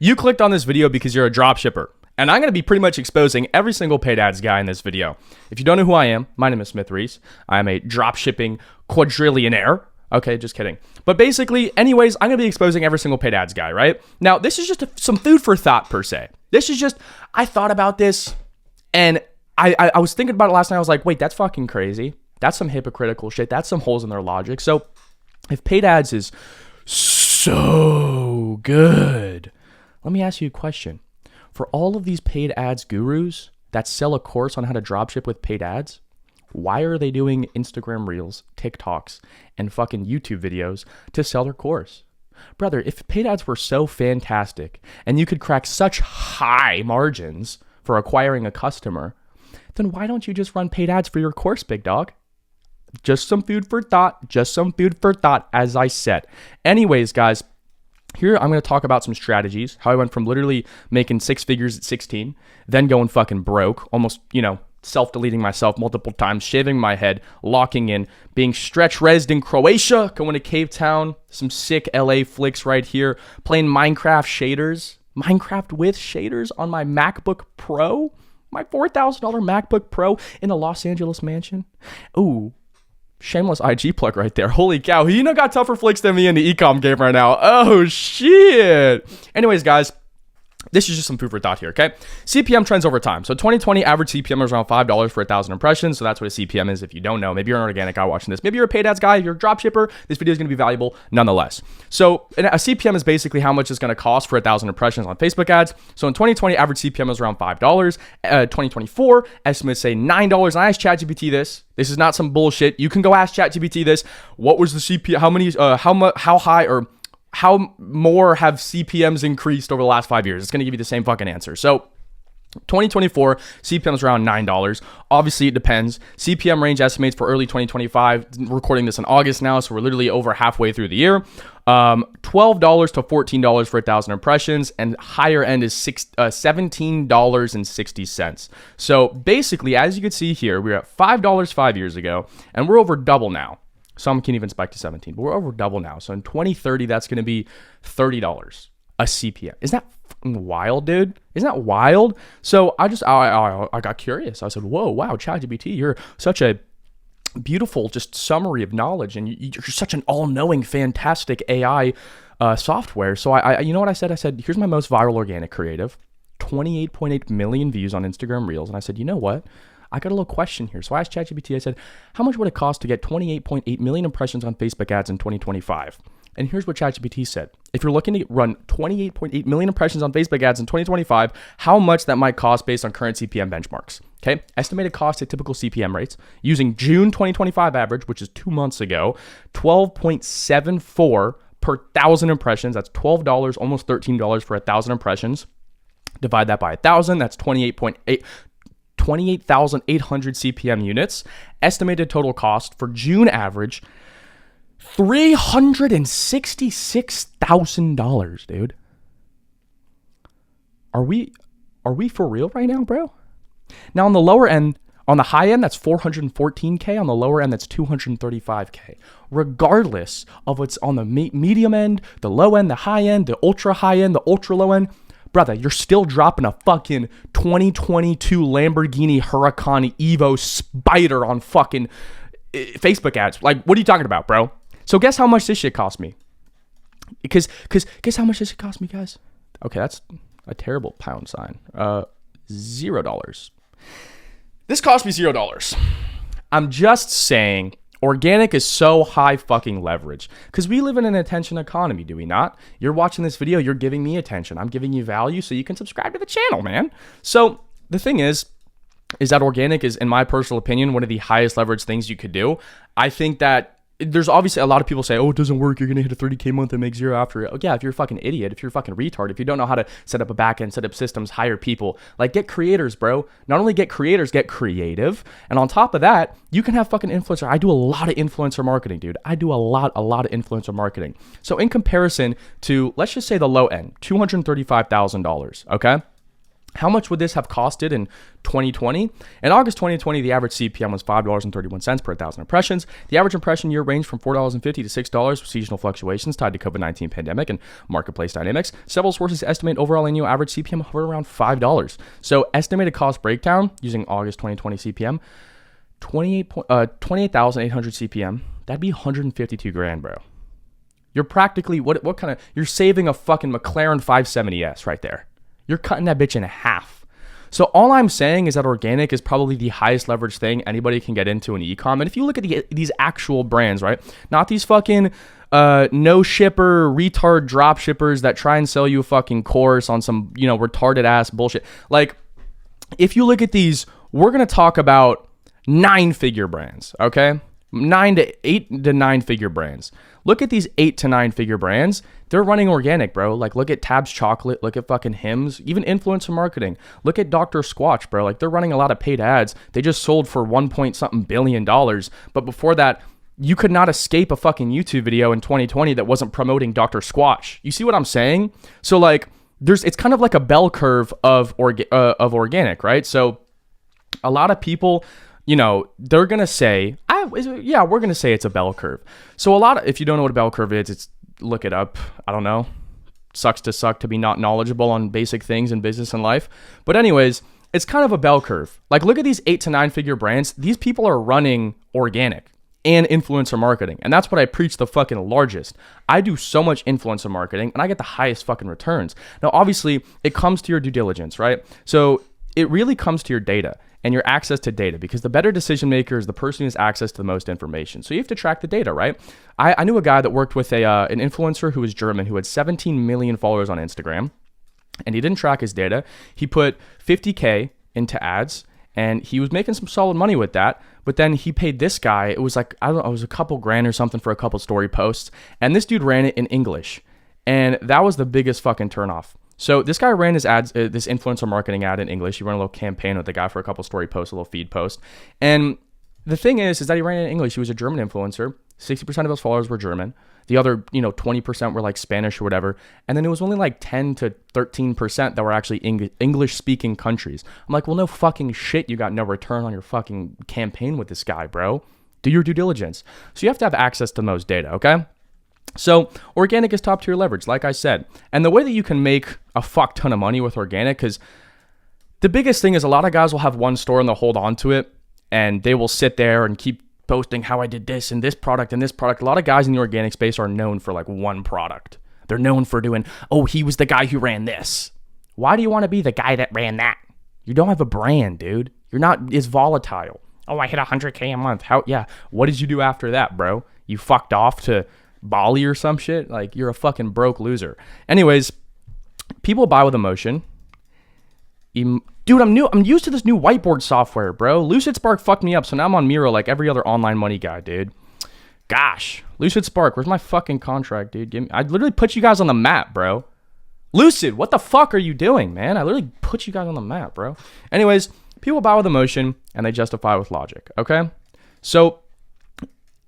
You clicked on this video because you're a dropshipper. And I'm going to be pretty much exposing every single paid ads guy in this video. If you don't know who I am, my name is Smith Reese. I am a dropshipping quadrillionaire. Okay, just kidding. But basically, anyways, I'm going to be exposing every single paid ads guy, right? Now, this is just some food for thought per se. This is just, I thought about this and I was thinking about it last night. I was like, wait, that's fucking crazy. That's some hypocritical shit. That's some holes in their logic. So if paid ads is so good, let me ask you a question. For all of these paid ads gurus that sell a course on how to dropship with paid ads, why are they doing Instagram Reels, TikToks, and fucking YouTube videos to sell their course? Brother, if paid ads were so fantastic and you could crack such high margins for acquiring a customer, then why don't you just run paid ads for your course, big dog? Just some food for thought. Just some food for thought, as I said. Anyways, guys, here I'm going to talk about some strategies, how I went from literally making six figures at 16, then going fucking broke, almost, self-deleting myself multiple times, shaving my head, locking in, being stretch-resed in Croatia, going to Cave Town, some sick LA flicks right here, playing Minecraft with shaders on my MacBook Pro, my $4,000 MacBook Pro in a Los Angeles mansion. Ooh. Shameless IG plug right there. Holy cow. He got tougher flicks than me in the ecom game right now. Oh, shit. Anyways, guys, this is just some food for thought here, okay? CPM trends over time. So 2020 average CPM was around $5 for 1,000 impressions. So that's what a CPM is if you don't know. Maybe you're an organic guy watching this. Maybe you're a paid ads guy. If you're a dropshipper, this video is going to be valuable nonetheless. So a CPM is basically how much it's going to cost for 1,000 impressions on Facebook ads. So in 2020, average CPM was around $5. 2024, estimates say $9. And I asked ChatGPT this. This is not some bullshit. You can go ask ChatGPT this. What was the CPM? How many? How high or how more have CPMs increased over the last 5 years? It's going to give you the same fucking answer. So 2024, CPM is around $9. Obviously, it depends. CPM range estimates for early 2025, recording this in August now, so we're literally over halfway through the year. $12 to $14 for 1,000 impressions, and higher end is $17.60. So basically, as you can see here, we were at $5 5 years ago, and we're over double now. Some can even spike to 17, but we're over double now. So in 2030, that's going to be $30 a CPM. Isn't that fucking wild, dude? Isn't that wild? So I got curious. I said, whoa, wow, ChatGPT, you're such a beautiful just summary of knowledge, and you're such an all-knowing, fantastic AI software. So I you know what I said? I said, here's my most viral organic creative, 28.8 million views on Instagram Reels. And I said, you know what? I got a little question here. So I asked ChatGPT, I said, how much would it cost to get 28.8 million impressions on Facebook ads in 2025? And here's what ChatGPT said. If you're looking to run 28.8 million impressions on Facebook ads in 2025, how much that might cost based on current CPM benchmarks? Okay, estimated cost at typical CPM rates using June 2025 average, which is 2 months ago, 12.74 per 1,000 impressions. That's $12, almost $13 for 1,000 impressions. Divide that by 1,000, that's 28,800 CPM units. Estimated total cost for June average, $366,000, dude. Are we for real right now, bro? Now on the lower end, on the high end, that's 414K. On the lower end, that's 235K. Regardless of what's on the medium end, the low end, the high end, the ultra high end, the ultra low end, brother, you're still dropping a fucking 2022 Lamborghini Huracan Evo Spider on fucking Facebook ads. Like, what are you talking about, bro? So guess how much this shit cost me? Because guess how much this shit cost me, guys? Okay, that's a terrible pound sign. $0. This cost me $0. I'm just saying, organic is so high fucking leverage because we live in an attention economy, do we not? You're watching this video, you're giving me attention. I'm giving you value so you can subscribe to the channel, man. So the thing is that organic is, in my personal opinion, one of the highest leverage things you could do. I think that there's obviously a lot of people say, oh, it doesn't work. You're going to hit a 30K month and make zero after it. Oh, yeah, if you're a fucking idiot, if you're a fucking retard, if you don't know how to set up a backend, set up systems, hire people, like get creators, bro. Not only get creators, get creative. And on top of that, you can have fucking influencer. I do a lot of influencer marketing, dude. I do a lot of influencer marketing. So in comparison to, let's just say the low end, $235,000, okay? How much would this have costed in 2020? In August 2020, the average CPM was $5.31 per 1,000 impressions. The average impression year ranged from $4.50 to $6 with seasonal fluctuations tied to COVID-19 pandemic and marketplace dynamics. Several sources estimate overall annual average CPM hovered around $5. So estimated cost breakdown using August 2020 CPM, 28,800 CPM. That'd be 152 grand, bro. You're practically, what kind of, you're saving a fucking McLaren 570S right there. You're cutting that bitch in half. So all I'm saying is that organic is probably the highest leverage thing anybody can get into in e-com. And if you look at these actual brands, right? Not these fucking no shipper, retard drop shippers that try and sell you a fucking course on some, retarded ass bullshit. Like, if you look at these, we're going to talk about 9-figure brands, okay? 8 to 9 figure brands. Look at these 8 to 9 figure brands. They're running organic, bro. Like, look at Tabs Chocolate. Look at fucking Hims. Even influencer marketing. Look at Dr. Squatch, bro. Like, they're running a lot of paid ads. They just sold for $1 billion. But before that, you could not escape a fucking YouTube video in 2020 that wasn't promoting Dr. Squatch. You see what I'm saying? So, like, it's kind of like a bell curve of organic, right? So, a lot of people, they're going to say, we're going to say it's a bell curve. So if you don't know what a bell curve is, look it up. I don't know. Sucks to suck to be not knowledgeable on basic things in business and life. But anyways, it's kind of a bell curve. Like, look at these 8 to 9 figure brands. These people are running organic and influencer marketing. And that's what I preach the fucking largest. I do so much influencer marketing and I get the highest fucking returns. Now, obviously, it comes to your due diligence, right? So it really comes to your data and your access to data, because the better decision maker is the person who has access to the most information. So you have to track the data, right? I knew a guy that worked with an influencer who was German, who had 17 million followers on Instagram, and he didn't track his data. He put 50K into ads, and he was making some solid money with that. But then he paid this guy, it was like, I don't know, it was a couple grand or something for a couple story posts. And this dude ran it in English. And that was the biggest fucking turnoff. So this guy ran his ads, this influencer marketing ad in English. He ran a little campaign with the guy for a couple story posts, a little feed post. And the thing is that he ran it in English. He was a German influencer. 60% of his followers were German. The other, 20% were like Spanish or whatever. And then it was only like 10 to 13% that were actually English speaking countries. I'm like, well, no fucking shit. You got no return on your fucking campaign with this guy, bro. Do your due diligence. So you have to have access to most data, okay? So organic is top tier leverage, like I said. And the way that you can make a fuck ton of money with organic, because the biggest thing is a lot of guys will have one store and they'll hold on to it and they will sit there and keep posting how I did this and this product and this product. A lot of guys in the organic space are known for like one product. They're known for doing, he was the guy who ran this. Why do you want to be the guy that ran that? You don't have a brand, dude. You're not as volatile. I hit 100K a month. What did you do after that, bro? You fucked off to Bali or some shit? Like, you're a fucking broke loser. Anyways, people buy with emotion. Dude, I'm used to this new whiteboard software, bro. Lucid Spark fucked me up, so now I'm on Miro like every other online money guy, dude. Gosh, Lucid Spark, where's my fucking contract, dude? I literally put you guys on the map, bro. Lucid, what the fuck are you doing, man? I literally put you guys on the map, bro. Anyways, people buy with emotion and they justify with logic, okay? So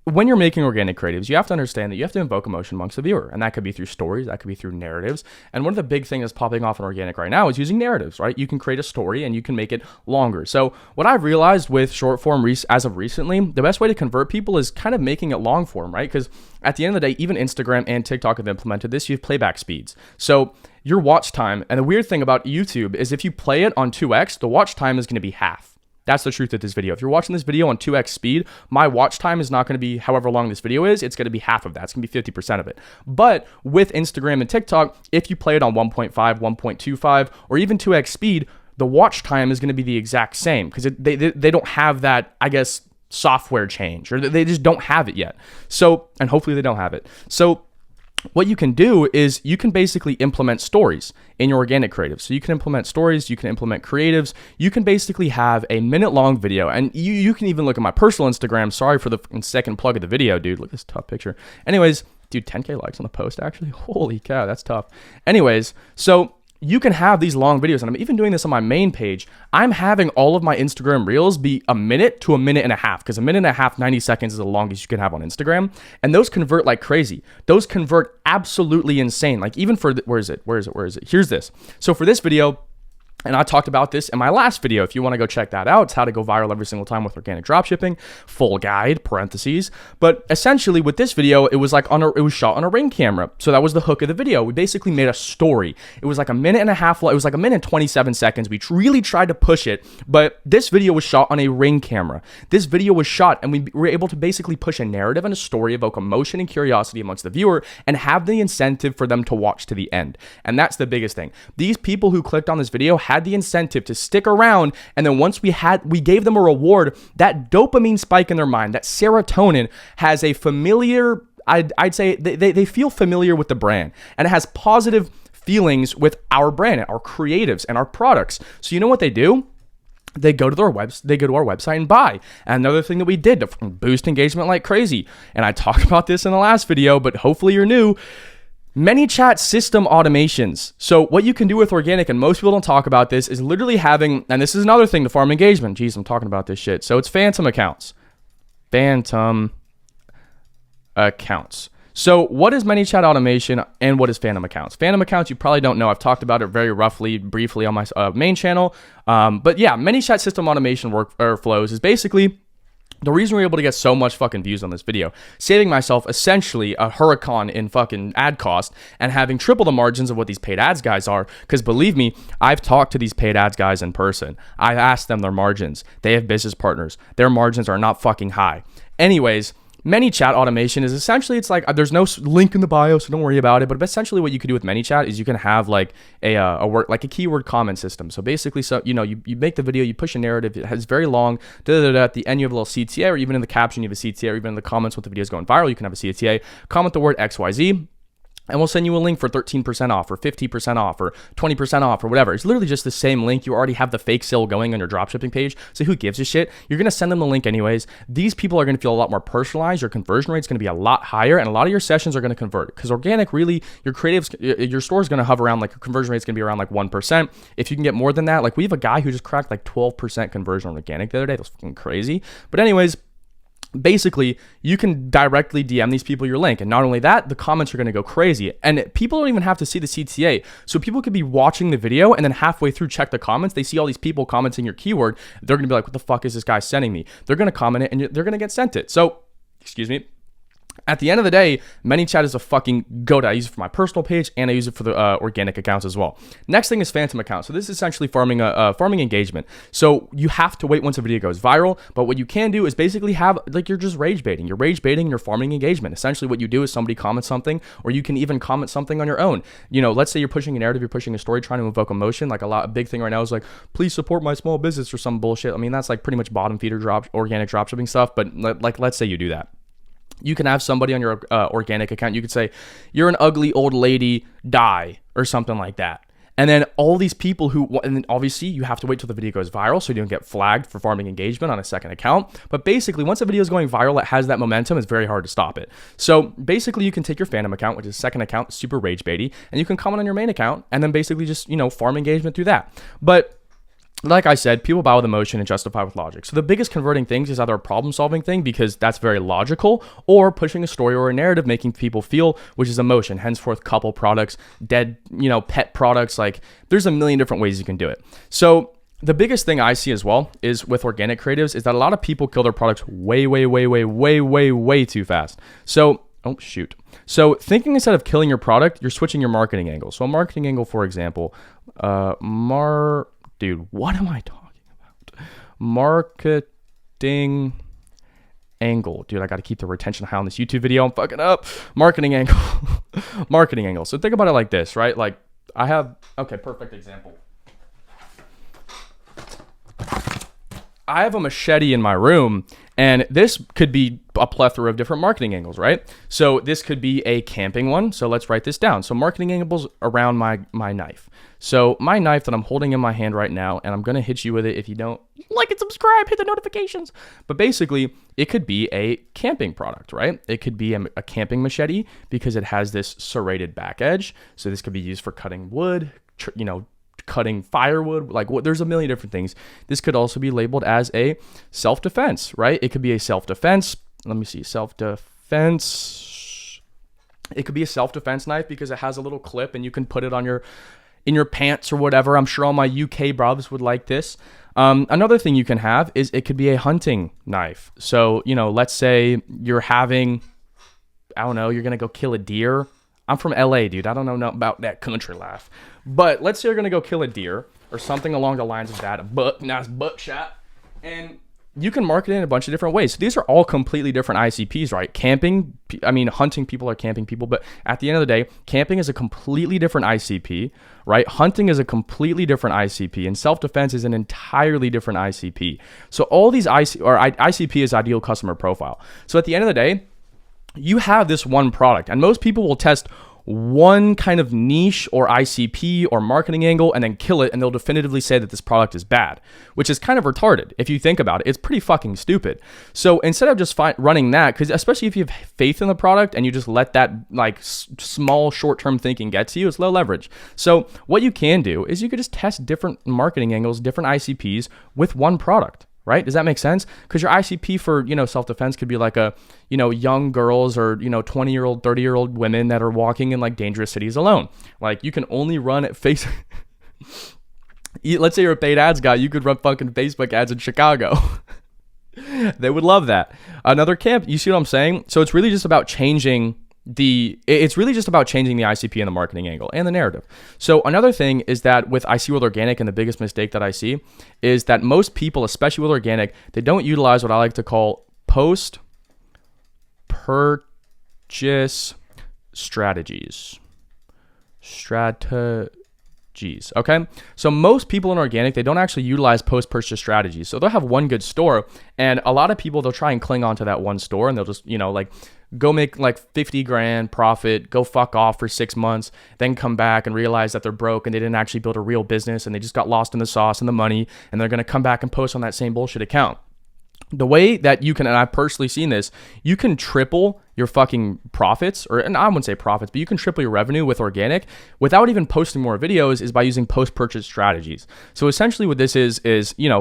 when you're making organic creatives, you have to understand that you have to invoke emotion amongst the viewer. And that could be through stories, that could be through narratives. And one of the big things that's popping off in organic right now is using narratives, right? You can create a story and you can make it longer. So what I've realized with short form as of recently, the best way to convert people is kind of making it long form, right? Because at the end of the day, even Instagram and TikTok have implemented this. You have playback speeds. So your watch time, and the weird thing about YouTube is if you play it on 2x, the watch time is going to be half. That's the truth of this video. If you're watching this video on 2x speed, my watch time is not going to be however long this video is. It's going to be half of that. It's going to be 50% of it. But with Instagram and TikTok, if you play it on 1.5, 1.25, or even 2x speed, the watch time is going to be the exact same because they don't have that, I guess, software change, or they just don't have it yet. So, and hopefully they don't have it. So what you can do is you can basically implement stories in your organic creatives. So you can implement stories, you can implement creatives, you can basically have a minute-long video, and you can even look at my personal Instagram. Sorry for the second plug of the video, dude. Look at this tough picture. Anyways, dude, 10K likes on the post, actually. Holy cow, that's tough. Anyways, so you can have these long videos, and I'm even doing this on my main page. I'm having all of my Instagram reels be a minute to a minute and a half, because a minute and a half, 90 seconds is the longest you can have on Instagram. And those convert like crazy. Those convert absolutely insane. Like even for, where is it? Here's this. So for this video, And I talked about this in my last video. If you want to go check that out, it's how to go viral every single time with organic dropshipping, full guide, parentheses. But essentially with this video, it was shot on a Ring camera. So that was the hook of the video. We basically made a story. It was like a minute and a half. It was like a minute and 27 seconds. We really tried to push it, but this video was shot on a Ring camera. This video was shot and we were able to basically push a narrative and a story, evoke emotion and curiosity amongst the viewer, and have the incentive for them to watch to the end. And that's the biggest thing. These people who clicked on this video had the incentive to stick around, and then once we gave them a reward, that dopamine spike in their mind, that serotonin has a familiar, I'd say they feel familiar with the brand, and it has positive feelings with our brand, our creatives, and our products. So you know what they do? They go to our website and buy. And another thing that we did to boost engagement like crazy, and I talked about this in the last video, but hopefully you're new. ManyChat system automations. So what you can do with organic, and most people don't talk about this, is literally having, and this is another thing to farm engagement. Jeez, I'm talking about this shit. So it's phantom accounts. Phantom accounts. So what is ManyChat automation and what is phantom accounts? Phantom accounts, you probably don't know. I've talked about it very briefly on my main channel. But yeah, ManyChat system automation workflows is basically the reason we're able to get so much fucking views on this video, saving myself essentially a hurricane in fucking ad cost and having triple the margins of what these paid ads guys are. Because believe me, I've talked to these paid ads guys in person. I've asked them their margins. They have business partners. Their margins are not fucking high. Anyways, ManyChat automation is essentially, it's like, there's no link in the bio, so don't worry about it. But essentially what you can do with ManyChat is you can have like a keyword comment system. So basically, you make the video, you push a narrative, it has very long, at the end you have a little CTA, or even in the caption you have a CTA, or even in the comments when the video is going viral, you can have a CTA, comment the word XYZ. And we'll send you a link for 13% off or 50% off or 20% off or whatever. It's literally just the same link. You already have the fake sale going on your dropshipping page. So who gives a shit? You're going to send them the link anyways. These people are going to feel a lot more personalized. Your conversion rate is going to be a lot higher, and a lot of your sessions are going to convert. Because organic, really, your store is going to hover around, like your conversion rate is going to be around like 1%. If you can get more than that, like we have a guy who just cracked like 12% conversion on organic the other day. That was fucking crazy. But anyways, basically, you can directly DM these people your link. And not only that, the comments are going to go crazy. And people don't even have to see the CTA. So people could be watching the video and then halfway through check the comments. They see all these people commenting your keyword. They're going to be like, what the fuck is this guy sending me? They're going to comment it and they're going to get sent it. So, excuse me. At the end of the day, ManyChat is a fucking goat. I use it for my personal page and I use it for the organic accounts as well. Next thing is phantom accounts. So this is essentially farming engagement. So you have to wait once a video goes viral, but what you can do is basically have, like, you're just rage baiting. You're rage baiting and you're farming engagement. Essentially what you do is somebody comments something, or you can even comment something on your own. Let's say you're pushing a narrative, you're pushing a story, trying to evoke emotion. Like a big thing right now is like, please support my small business or some bullshit. I mean, that's like pretty much bottom feeder organic dropshipping stuff. But like, let's say you do that. You can have somebody on your organic account. You could say, you're an ugly old lady, die, or something like that. And then all these people and then obviously you have to wait till the video goes viral so you don't get flagged for farming engagement on a second account. But basically, once a video is going viral, it has that momentum. It's very hard to stop it. So basically, you can take your phantom account, which is second account, super rage baity, and you can comment on your main account and then basically just, farm engagement through that. But like I said, people buy with emotion and justify with logic. So the biggest converting things is either a problem-solving thing, because that's very logical, or pushing a story or a narrative, making people feel, which is emotion. Henceforth, couple products, dead, pet products. Like, there's a million different ways you can do it. So the biggest thing I see as well is with organic creatives is that a lot of people kill their products way too fast. So, oh shoot. So thinking instead of killing your product, you're switching your marketing angle. So a marketing angle, for example, dude, what am I talking about? Marketing angle. Dude, I got to keep the retention high on this YouTube video. I'm fucking up. Marketing angle. Marketing angle. So think about it like this, right? Like perfect example. I have a machete in my room, and this could be a plethora of different marketing angles, right? So this could be a camping one. So let's write this down. So marketing angles around my knife. So my knife that I'm holding in my hand right now, and I'm going to hit you with it. If you don't like and subscribe, hit the notifications. But basically, it could be a camping product, right? It could be a camping machete because it has this serrated back edge. So this could be used for cutting wood, cutting firewood, there's a million different things. This could also be labeled as a self-defense, right? It could be a self-defense. Let me see, self-defense. It could be a self-defense knife because it has a little clip and you can put it on your in your pants or whatever. I'm sure all my UK bruvs would like this. Another thing you can have is it could be a hunting knife. So, let's say you're having, I don't know, you're going to go kill a deer. I'm from LA, dude. I don't know about that country life. But let's say you're going to go kill a deer or something along the lines of that. Nice buckshot. And you can market it in a bunch of different ways. So these are all completely different ICPs, right? Hunting people are camping people, but at the end of the day, camping is a completely different ICP, right? Hunting is a completely different ICP, and self-defense is an entirely different ICP. So all these ICP is ideal customer profile. So at the end of the day, you have this one product, and most people will test one kind of niche or ICP or marketing angle and then kill it, and they'll definitively say that this product is bad, which is kind of retarded. If you think about it, it's pretty fucking stupid. So instead of just running that, because especially if you have faith in the product and you just let that small short-term thinking get to you, it's low leverage. So what you can do is you could just test different marketing angles, different ICPs with one product. Right? Does that make sense? Because your ICP for, self-defense could be like young girls or, 20-year-old, 30-year-old women that are walking in like dangerous cities alone. Like you can only run at let's say you're a paid ads guy, you could run fucking Facebook ads in Chicago. They would love that. Another camp, you see what I'm saying? So it's really just about changing the ICP and the marketing angle and the narrative. So another thing is that with organic, and the biggest mistake that I see is that most people, especially with organic, they don't utilize what I like to call post purchase strategies. Okay. So most people in organic, they don't actually utilize post-purchase strategies. So they'll have one good store, and a lot of people, they'll try and cling on to that one store, and they'll just, go make like 50 grand profit, go fuck off for 6 months, then come back and realize that they're broke and they didn't actually build a real business and they just got lost in the sauce and the money, and they're going to come back and post on that same bullshit account. The way that you can, and I've personally seen this, you can triple your fucking profits, and I wouldn't say profits, but you can triple your revenue with organic without even posting more videos, is by using post-purchase strategies. So essentially what this is,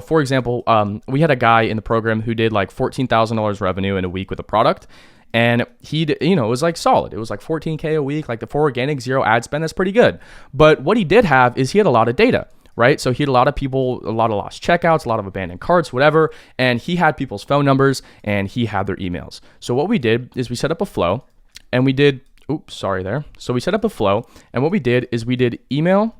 for example, we had a guy in the program who did like $14,000 revenue in a week with a product. And it was like solid. It was like 14K a week, like for organic, zero ad spend. That's pretty good. But what he did have is he had a lot of data, right? So he had a lot of people, a lot of lost checkouts, a lot of abandoned carts, whatever. And he had people's phone numbers and he had their emails. So what we did is we set up a flow and we did, So we set up a flow, and what we did is we did email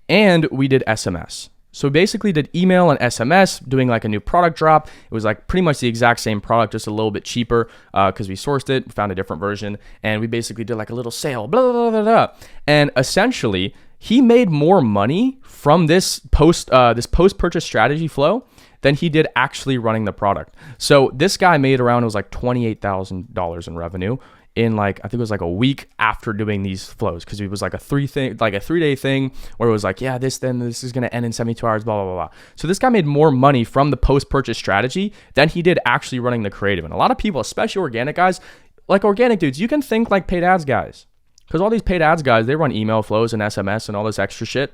and we did SMS. So basically did email and SMS, doing like a new product drop. It was like pretty much the exact same product, just a little bit cheaper because we sourced it, found a different version, and we basically did like a little sale, blah, blah, blah, blah. And essentially, he made more money from this post-purchase strategy flow than he did actually running the product. So this guy made around, it was like $28,000 in revenue in I think it was like a week after doing these flows, because it was like a 3-day thing where it was like, this is going to end in 72 hours, blah, blah, blah, blah. So this guy made more money from the post-purchase strategy than he did actually running the creative. And a lot of people, especially organic guys, like organic dudes, you can think like paid ads guys, because all these paid ads guys, they run email flows and SMS and all this extra shit.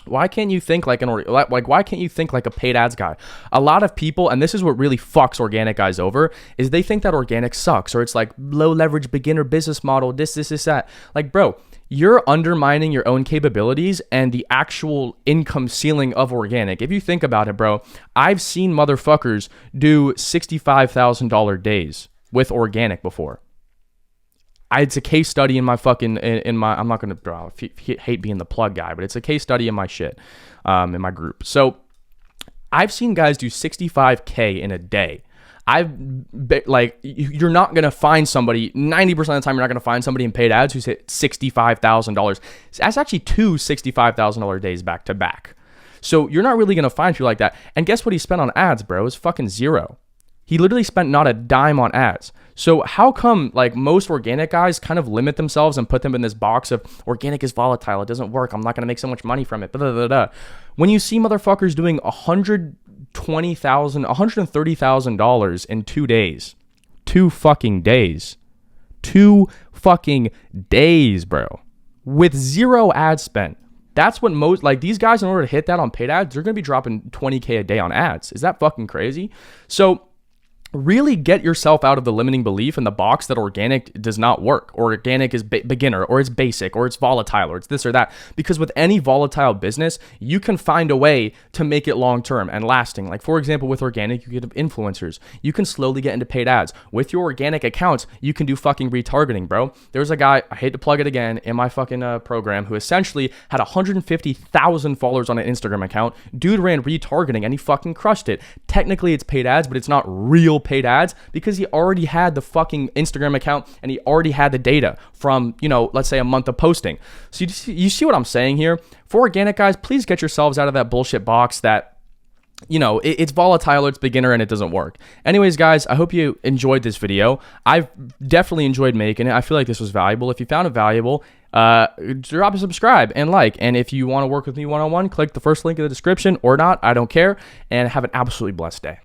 Why can't you think like why can't you think like a paid ads guy? A lot of people, and this is what really fucks organic guys over, is they think that organic sucks, or it's like low leverage beginner business model, this, that. Like, bro, you're undermining your own capabilities and the actual income ceiling of organic. If you think about it, bro, I've seen motherfuckers do $65,000 days with organic before. It's a case study in my I'm not going to hate being the plug guy, but it's a case study in my shit, in my group. So I've seen guys do 65K in a day. You're not going to find somebody, 90% of the time, you're not going to find somebody in paid ads who's hit $65,000. That's actually two $65,000 days back to back. So you're not really going to find people like that. And guess what he spent on ads, bro? It's fucking zero. He literally spent not a dime on ads. So how come like most organic guys kind of limit themselves and put them in this box of organic is volatile, it doesn't work, I'm not going to make so much money from it, blah, blah, blah, blah. When you see motherfuckers doing $130,000 in 2 days, 2 fucking days, 2 fucking days, bro, with zero ad spend. That's what most, like these guys, in order to hit that on paid ads, they're going to be dropping 20K a day on ads. Is that fucking crazy? So really get yourself out of the limiting belief in the box that organic does not work, or organic is beginner, or it's basic, or it's volatile, or it's this or that. Because with any volatile business, you can find a way to make it long-term and lasting. Like, for example, with organic, you get influencers. You can slowly get into paid ads. With your organic accounts, you can do fucking retargeting, bro. There's a guy, I hate to plug it again, in my fucking program, who essentially had 150,000 followers on an Instagram account. Dude ran retargeting and he fucking crushed it. Technically, it's paid ads, but it's not real paid ads because he already had the fucking Instagram account and he already had the data from, let's say a month of posting. So you see what I'm saying here? For organic guys, please get yourselves out of that bullshit box that, it's volatile, it's beginner, and it doesn't work. Anyways, guys, I hope you enjoyed this video. I've definitely enjoyed making it. I feel like this was valuable. If you found it valuable, drop a subscribe and like. And if you want to work with me one-on-one, click the first link in the description, or not, I don't care. And have an absolutely blessed day.